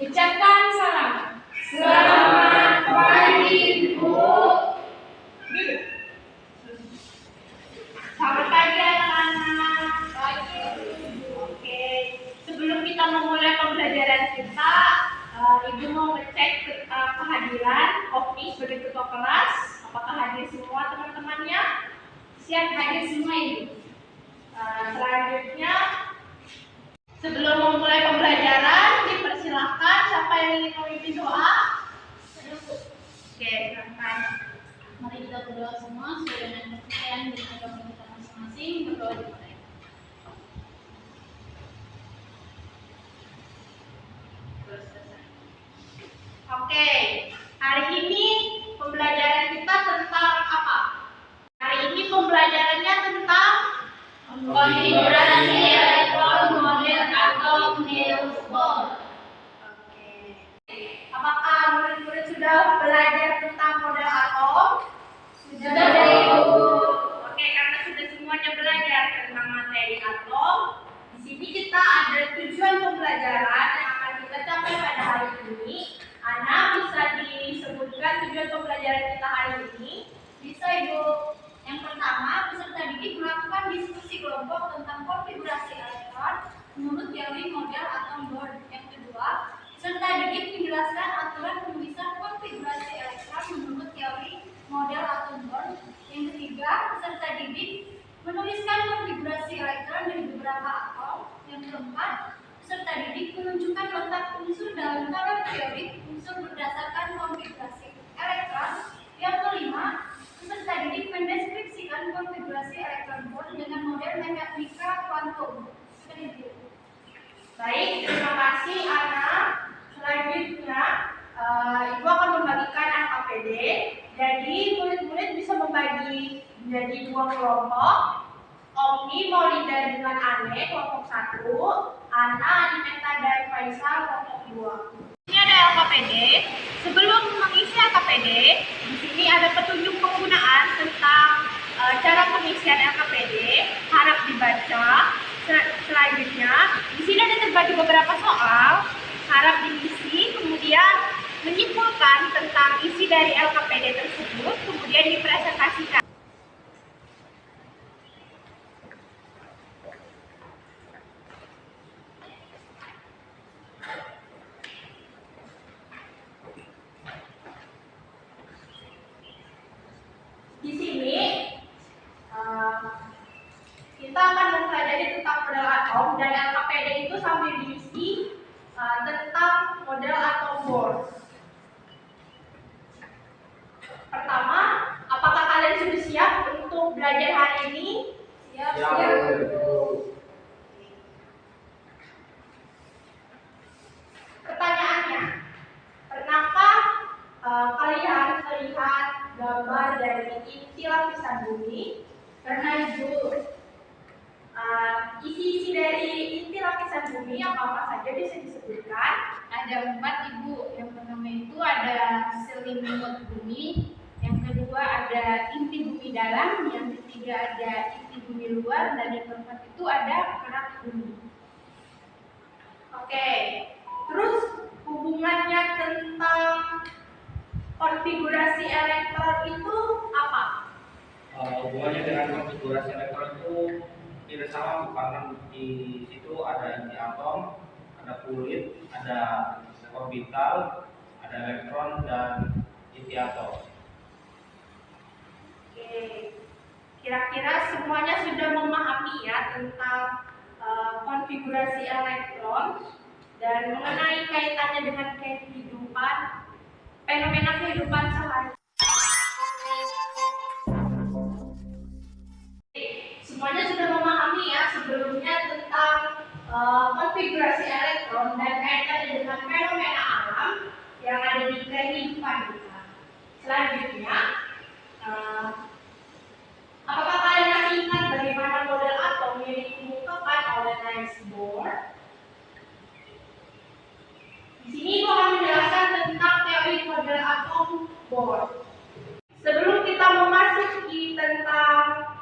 Ucapkan salam. Selamat pagi, Bu. Selamat pagi anak-anak. Oke. Sebelum kita memulai pembelajaran kita, Ibu mau ngecek kehadiran Oki sebagai ketua kelas. Apakah hadir semua teman-temannya? Siap hadir semua Ibu. Selanjutnya, sebelum memulai pembelajaran, dipersilahkan siapa yang ingin memimpin doa? Oke, silakan. Mari kita berdoa semua sesuai dengan kepercayaan dan agama kita masing-masing. Berdoa dimulai. Oke, hari ini pembelajaran kita tentang apa? Hari ini pembelajarannya tentang konfigurasi elektron model atom Niels Bohr. Oke. Apakah murid-murid sudah belajar tentang model atom? Sudah, Ibu. Oke, karena sudah semuanya belajar tentang materi atom, di sini kita ada tujuan pembelajaran yang akan kita capai pada hari ini. Ana bisa disebutkan tujuan pembelajaran kita hari ini? Bisa, Ibu. Yang pertama, peserta didik melakukan diskusi kelompok tentang konfigurasi elektron menurut teori model atom Bohr. Yang kedua, peserta didik menjelaskan aturan penulisan konfigurasi elektron menurut teori model atom Bohr. Yang ketiga, peserta didik menuliskan konfigurasi elektron dari beberapa atom. Yang keempat, peserta didik menunjukkan letak unsur dalam tabel periodik unsur berdasarkan konfigurasi elektron. Yang kelima, peserta didik mendeskripsikan konfigurasi elektron Bohr dengan model mekanika kuantum. Baik, terima kasih Ana. Selanjutnya, Ibu akan membagikan LKPD. Jadi murid-murid bisa membagi menjadi dua kelompok. Omni, Maulida dengan Ane, kelompok 1. Ana, Animeta, dan Faisal, kelompok 2. Ini ada LKPD. Sebelum mengisi LKPD, di sini ada petunjuk penggunaan tentang cara pengisian LKPD. Harap dibaca. Selanjutnya, di sini ada terbagi beberapa soal. Harap diisi, kemudian menyimpulkan tentang isi dari LKPD tersebut, kemudian dipresentasikan. Di sini kita akan mempelajari tentang model atom dan LKPD itu sambil diisi tentang model atom Bohr. Pertama, apakah kalian sudah siap untuk belajar hari ini? Siap. Pertanyaannya, pernahkah kalian melihat gambar dari inti lapisan bumi? Pernah, Ibu. Isi-isi dari inti lapisan bumi apa saja bisa disebutkan? Ada 4, Ibu. Yang pertama itu ada selimut bumi. Yang kedua ada inti bumi dalam. Yang ketiga ada inti bumi luar. Dan yang keempat itu ada kerak bumi. Oke, terus hubungannya tentang konfigurasi elektron itu apa? Hubungannya dengan konfigurasi elektron itu tidak sama, karena di situ ada inti atom, ada fluid, ada orbital, ada elektron dan inti atom. Oke, kira-kira semuanya sudah memahami ya tentang konfigurasi elektron dan mengenai kaitannya dengan kehidupan, fenomena kehidupan sehari-hari. Semuanya sudah memahami ya sebelumnya tentang konfigurasi elektron dan kaitannya dengan fenomena alam yang ada di kehidupan kita. Selanjutnya, apakah kalian masih ingat bagaimana model atom yang dikemukakan oleh Niels Bohr? Di sini aku akan menjelaskan tentang teori model atom Bohr. Sebelum kita memasuki tentang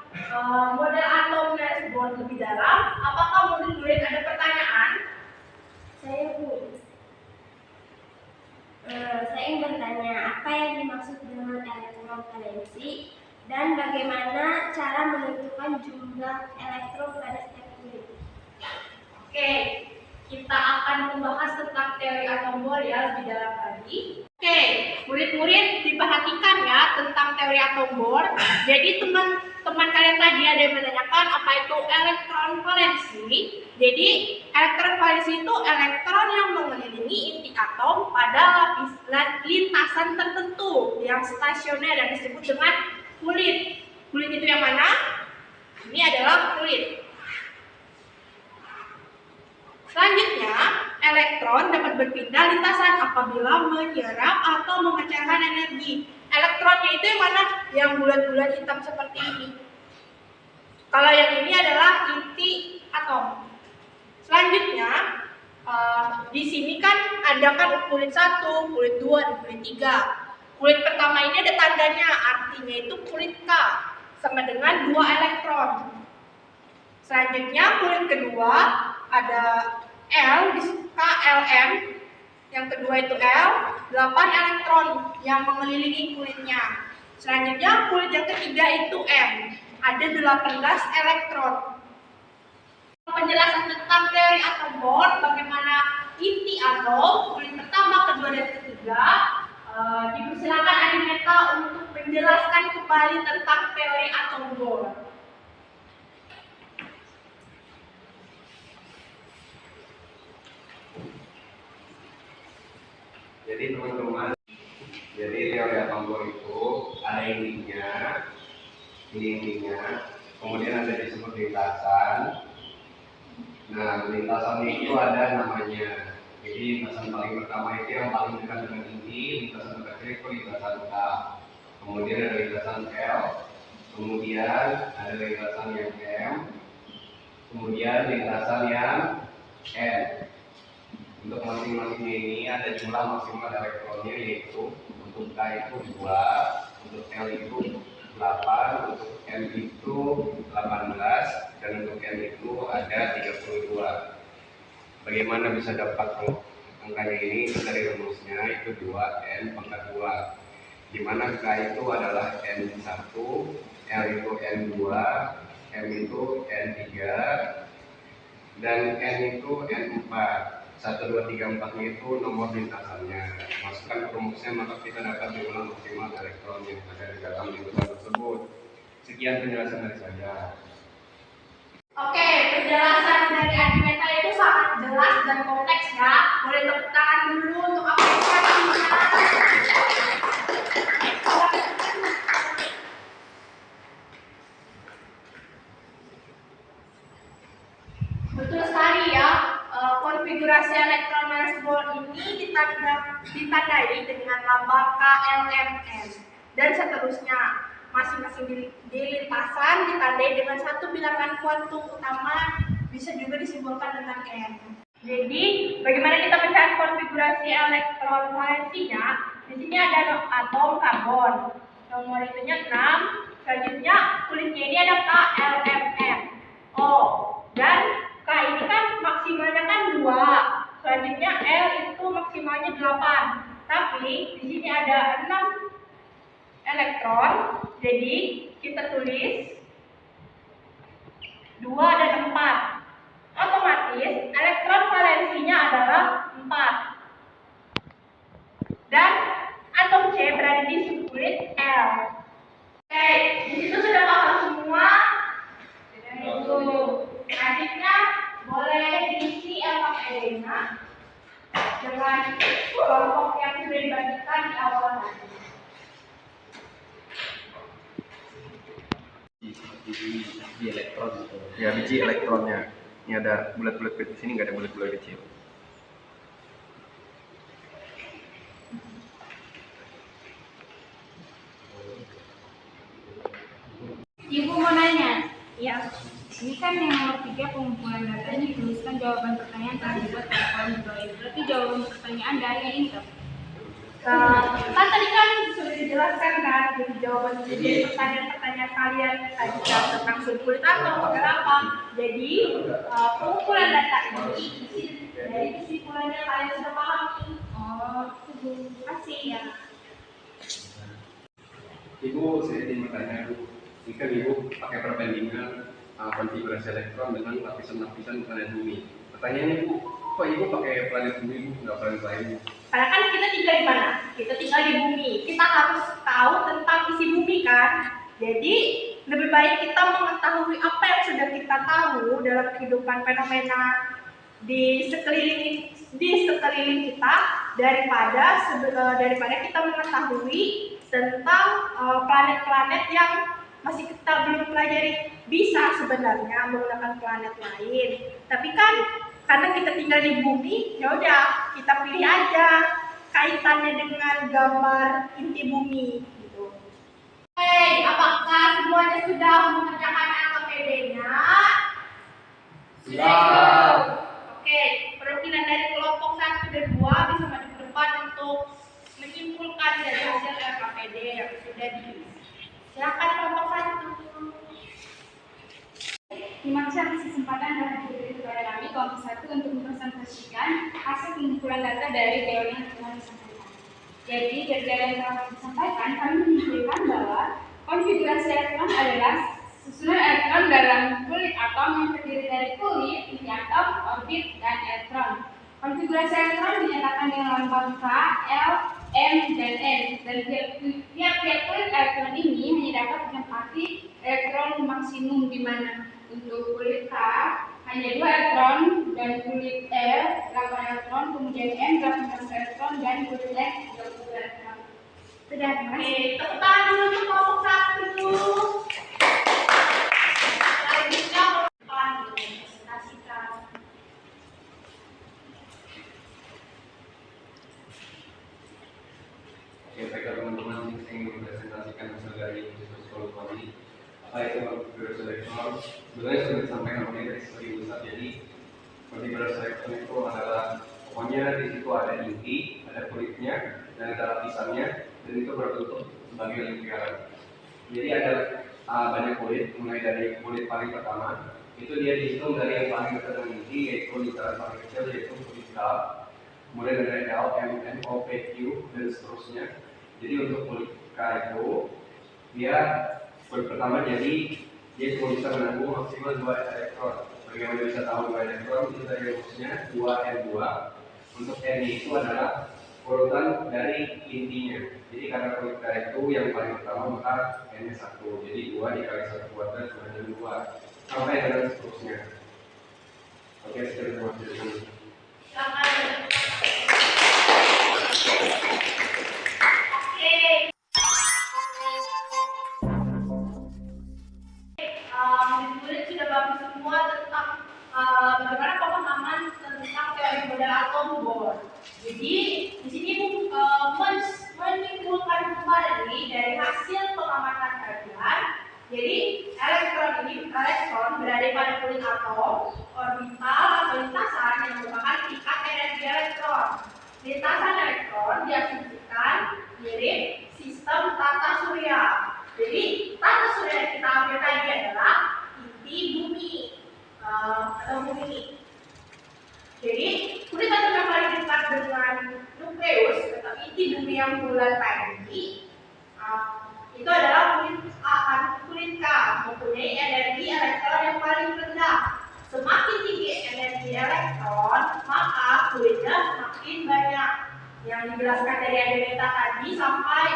model atom Niels Bohr lebih dalam, apakah murid-murid ada pertanyaan? Saya, Bu. bagaimana cara menentukan jumlah elektron pada setiap kulit. Oke, kita akan membahas tentang teori atom Bohr ya lebih dalam lagi. Oke, murid-murid diperhatikan ya tentang teori atom Bohr. Jadi teman-teman kalian tadi ada yang menanyakan apa itu elektron valensi. Jadi elektron valensi itu elektron yang mengelilingi inti atom pada lintasan tertentu yang stasioner dan disebut dengan kulit. Kulit itu yang mana? Ini adalah kulit. Selanjutnya, elektron dapat berpindah lintasan apabila menyerap atau memancarkan energi. Elektronnya itu yang mana? Yang bulat-bulat hitam seperti ini. Kalau yang ini adalah inti atom. Selanjutnya, di sini kan ada kan kulit 1, kulit 2, dan kulit 3. Kulit pertama ini ada tandanya, artinya itu kulit K, sama dengan 2 elektron. Selanjutnya, kulit kedua ada L, KLM, yang kedua itu L, 8 elektron yang mengelilingi kulitnya. Selanjutnya kulit yang ketiga itu M, ada 18 elektron. Penjelasan tentang teori atom Bohr, bagaimana inti atom, kulit pertama, kedua, dan ketiga, dipersilakan Adineta untuk menjelaskan kembali tentang teori atom Bohr. Jadi teman-teman, jadi teori atom Bohr itu ada intinya, kemudian ada disebut lintasan. Nah, lintasan itu ada namanya. Jadi lintasan paling pertama itu yang paling dekat dengan inti, lintasan terakhir itu lintasan K. Kemudian ada lintasan L, kemudian ada lintasan yang M, kemudian lintasan yang N. Untuk masing-masingnya ini ada jumlah maksimal elektronnya, yaitu untuk K itu 2, untuk L itu 8, untuk M itu 18, dan untuk N itu ada 32. Bagaimana bisa dapat angkanya ini? Dari rumusnya itu 2N pangkat 2, di mana K itu adalah N1, L itu N2, M itu N3, dan N itu N4. 1, 2, 3, 4 itu nomor lintasannya. Masukkan ke rumusnya, maka kita dapat jumlah maksimal elektron yang ada di dalam lintasan tersebut. Sekian penjelasan dari saya. Oke, penjelasan dari Adineta itu sangat jelas dan kompleks ya. Boleh tepuk tangan dulu untuk apresiasinya. Betul sekali ya. Konfigurasi elektron Bohr ini ditandai dengan lambang KLMN dan seterusnya. Masing-masing di lintasan ditandai dengan satu bilangan kuantum utama, bisa juga disimbolkan dengan N. Jadi, bagaimana kita mencari konfigurasi elektron valensinya? Di sini ada atom karbon, nomor itunya 6. Selanjutnya kulitnya ini ada KLMN. Dan K ini kan maksimalnya kan 2. Selanjutnya L itu maksimalnya 8. Tapi di sini ada 6 elektron. Jadi kita tulis 2 dan 4. Otomatis elektron valensinya adalah 4. Dan atom C berada di subkulit L. Oke, di situ sudah paham semua. Selanjutnya boleh diisi LKPD-nya dengan kelompok yang sudah dibagikan di awal tadi. Biji elektron gitu. Ya, biji elektronnya. Ini ada bulat-bulat kecil, di sini nggak ada bulat-bulat kecil. Ibu mau nanya, ya, ini kan yang nomor 3 pengumpulan data ini tuliskan jawaban pertanyaan telah dibuat pada kolom di bawah. Berarti jawaban pertanyaan dari yang ini kan? Kan tadi kan sudah dijelaskan kan jadi jawaban dari pertanyaan-pertanyaan kalian tadi kan tentang subkulit atom apa. Jadi pengumpulan data ini isi dari kesimpulannya kalian sudah pahami. Terima kasih ya. Ibu, saya ingin bertanya, Ini kan ibu pakai perbandingan konfigurasi elektron dengan lapisan-lapisan planet bumi. Pertanyaannya bu, kok ibu pakai planet bumi bu, nggak planet lain? Karena kan kita tinggal di mana? Kita tinggal di bumi. Kita harus tahu tentang isi bumi kan. Jadi lebih baik kita mengetahui apa yang sudah kita tahu dalam kehidupan fenomena di sekeliling kita daripada kita mengetahui tentang planet-planet yang masih kita belum pelajari. Bisa sebenarnya menggunakan planet lain, tapi kan karena kita tinggal di bumi, ya udah kita pilih aja kaitannya dengan gambar inti bumi gitu. Hey, apakah semuanya sudah mengerjakan LKPD-nya? Sudah. Oke, perwakilan dari kelompok 1 dan 2 bisa maju ke depan untuk menyimpulkan dari hasil LKPD yang sudah diisi. Silakan kelompok 1. Terima kasih atas kesempatan yang diberi kepada kami kelompok 1 untuk mempresentasikan hasil pengumpulan data dari teori yang telah disampaikan. Jadi dari teori yang telah disampaikan, kami menyimpulkan bahwa konfigurasi elektron adalah susunan elektron dalam kulit atom yang terdiri dari kulit, inti atom, orbit, dan elektron. Konfigurasi elektron dinyatakan dengan lambang K, L, M, dan N. Dan tiap-tiap kulit elektron ini hanya dapat menempati elektron maksimum, di mana untuk kulit K hanya 2 elektron, dan kulit L 8 elektron, kemudian M 18 elektron, dan kulit N 20 elektron. Sudah, Oke, tepuk tangan dulu untuk kelompok 1. Selanjutnya kelompok 4 presentasikan. Oke, baiklah teman-teman, saya ingin mempresentasikan hasil dari diskusi kelompok ini. Apa itu konfigurasi elektron? Sebenarnya sudah disampaikan oleh dari studi pusat. Jadi konfigurasi elektron itu adalah pokoknya di situ ada inti, ada kulitnya, dan ada lapisannya, dan itu berbentuk sebagai lingkaran. Jadi ada banyak kulit, mulai dari kulit paling pertama, itu dia dihitung dari yang paling dekat dengan inti, yaitu lingkaran paling kecil, yaitu kulit K. Kemudian ada L, M, N, O, P, Q, dan seterusnya. Jadi untuk kulit K itu, dia kulit pertama jadi dia cuma bisa menanggung maksimal 2 elektron. Bagaimana bisa tahu 2 elektron? Itu dari rumusnya 2N2. Untuk N itu adalah urutan dari intinya. Jadi karena kulit K itu yang paling pertama, maka N-nya 1. Jadi 2 dikali 1 kuadrat sama dengan 2. Sampai dengan seterusnya. Oke, sekian terima kasih. Murid-murid sudah bagus semua tentang bagaimana pemahaman tentang teori model atom Bohr. Jadi di sini menyimpulkan kembali dari hasil pengamatan kalian. Jadi elektron berada pada kulit atom, orbital atau lintasan yang merupakan tingkat energi elektron. Lintasan elektron diasumsikan mirip sistem tata surya. Jadi tata surya yang kita ambil tadi adalah inti bumi atau bumi. Jadi kulit atom yang paling dekat dengan nukleus atau inti bumi yang bulat tadi itu adalah kulit K, mempunyai energi elektron yang paling rendah. Semakin tinggi energi elektron, maka kulitnya semakin banyak. Yang dijelaskan dari Adeneta tadi sampai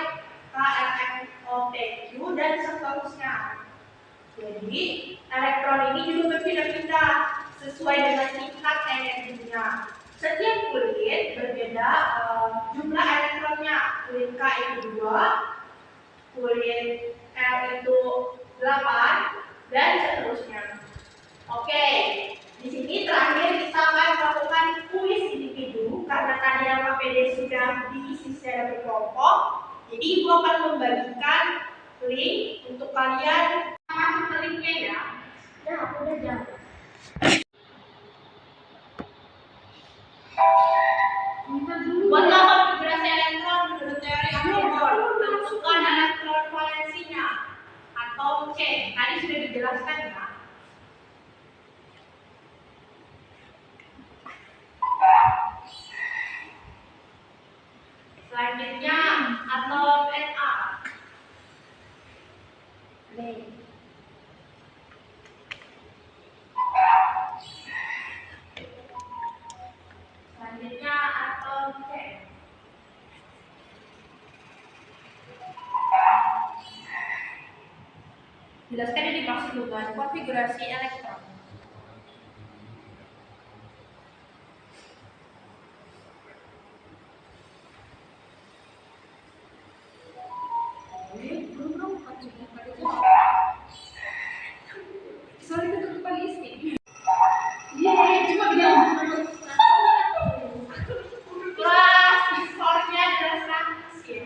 K, L, M, O, P, Q, dan seterusnya. Jadi elektron ini juga berpindah-pindah sesuai dengan tingkat energinya. Setiap kulit berbeda jumlah elektronnya. Kulit K itu 2, kulit L itu 8, dan seterusnya. Oke, di sini terakhir kita akan melakukan kuis individu karena tadi LKPD sudah diisi secara berkelompok. Jadi Ibu akan membagikan link untuk kalian masuk ke linknya ya. Nah, aku udah jawab. Buatlah konfigurasi elektron menurut teori atom Bohr. Tentukan elektron valensinya atau C. Tadi sudah dijelaskan ya. Selanjutnya atom Na. Oke. Jelaskan yang dimaksud dengan konfigurasi elektron. Sorry, ketutupan listrik. Cuma bilang kelas skornya adalah 100 ya.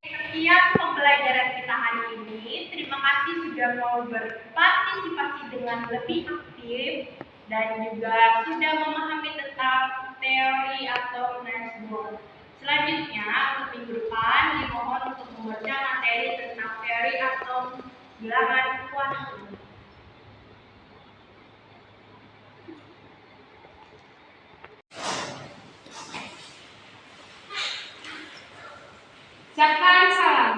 Sekian pembelajaran kita hari ini. Terima kasih sudah mau berpartisipasi dengan lebih aktif dan juga sudah memahami tentang teori atau dashboard. Selanjutnya, untuk minggu depan dimohon untuk membaca materi tentang teori atau bilangan kuantum. Ucapkan salam.